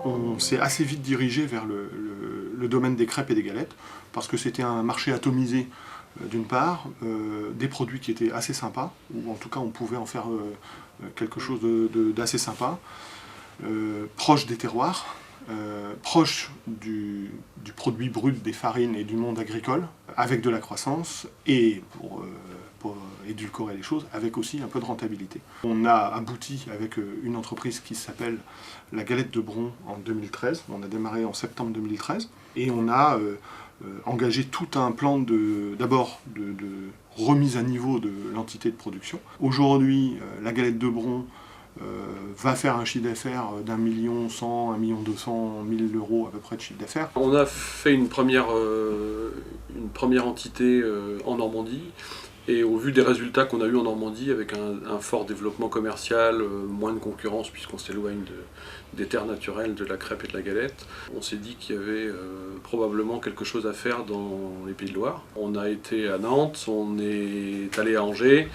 On s'est assez vite dirigé vers le domaine des crêpes et des galettes, parce que c'était un marché atomisé d'une part, des produits qui étaient assez sympas, ou en tout cas on pouvait en faire quelque chose d'assez sympa, proche des terroirs, proche du produit brut des farines et du monde agricole, avec de la croissance, et pour édulcorer les choses, avec aussi un peu de rentabilité. On a abouti avec une entreprise qui s'appelle la Galette de Bron en 2013, on a démarré en septembre 2013, et on a engagé tout un plan d'abord de remise à niveau de l'entité de production. Aujourd'hui, la Galette de Bron va faire un chiffre d'affaires d'1 100 000, 1 200 000 euros à peu près de chiffre d'affaires. On a fait une première entité en Normandie, et au vu des résultats qu'on a eu en Normandie, avec un fort développement commercial, moins de concurrence puisqu'on s'éloigne des terres naturelles de la crêpe et de la galette, on s'est dit qu'il y avait probablement quelque chose à faire dans les Pays de Loire. On a été à Nantes, on est allé à Angers,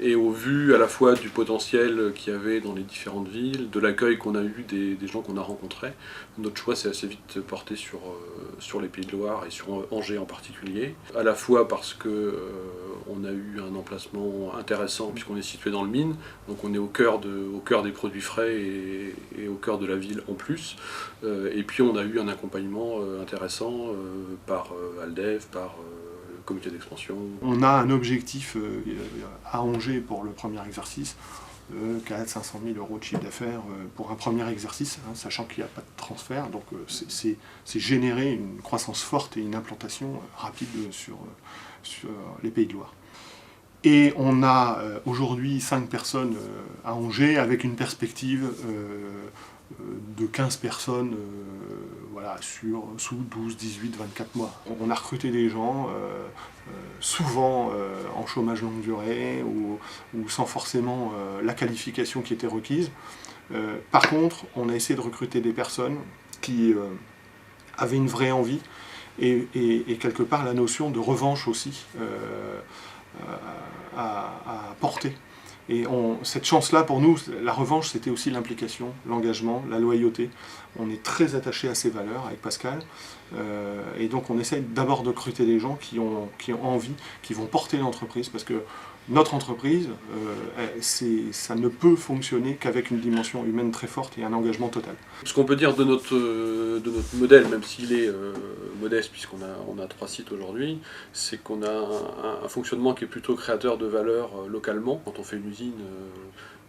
et au vu à la fois du potentiel qu'il y avait dans les différentes villes, de l'accueil qu'on a eu des gens qu'on a rencontrés, notre choix s'est assez vite porté sur les Pays de Loire et sur Angers en particulier. À la fois parce que on a eu un emplacement intéressant puisqu'on est situé dans le Mine, donc on est au cœur des produits frais et au cœur de la ville en plus. Et puis on a eu un accompagnement intéressant par Aldev, par comité d'expansion. On a un objectif à Angers pour le premier exercice, 400 000 euros de chiffre d'affaires pour un premier exercice, hein, sachant qu'il n'y a pas de transfert, donc c'est générer une croissance forte et une implantation rapide sur les Pays de Loire. Et on a aujourd'hui 5 personnes à Angers avec une perspective de 15 personnes voilà, sous 12, 18, 24 mois. On a recruté des gens, souvent en chômage longue durée ou sans forcément la qualification qui était requise. Par contre, on a essayé de recruter des personnes qui avaient une vraie envie et quelque part la notion de revanche aussi à porter. Et cette chance-là, pour nous, la revanche, c'était aussi l'implication, l'engagement, la loyauté. On est très attaché à ces valeurs avec Pascal. Et donc on essaye d'abord de recruter des gens qui ont envie, qui vont porter l'entreprise, parce que notre entreprise, ça ne peut fonctionner qu'avec une dimension humaine très forte et un engagement total. Ce qu'on peut dire de notre modèle, même s'il est modeste puisqu'on a 3 sites aujourd'hui, c'est qu'on a un fonctionnement qui est plutôt créateur de valeur localement. Quand on fait une usine,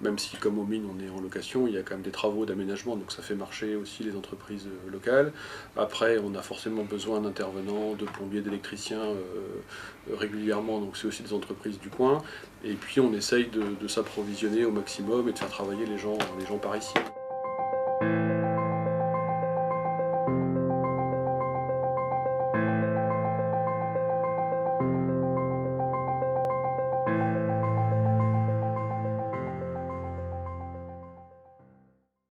même si comme aux mines on est en location, il y a quand même des travaux d'aménagement, donc ça fait marcher aussi les entreprises locales. Après, on a forcément besoin d'intervenants, de plombiers, d'électriciens régulièrement, donc c'est aussi des entreprises du coin. Et puis on essaye de s'approvisionner au maximum et de faire travailler les gens par ici.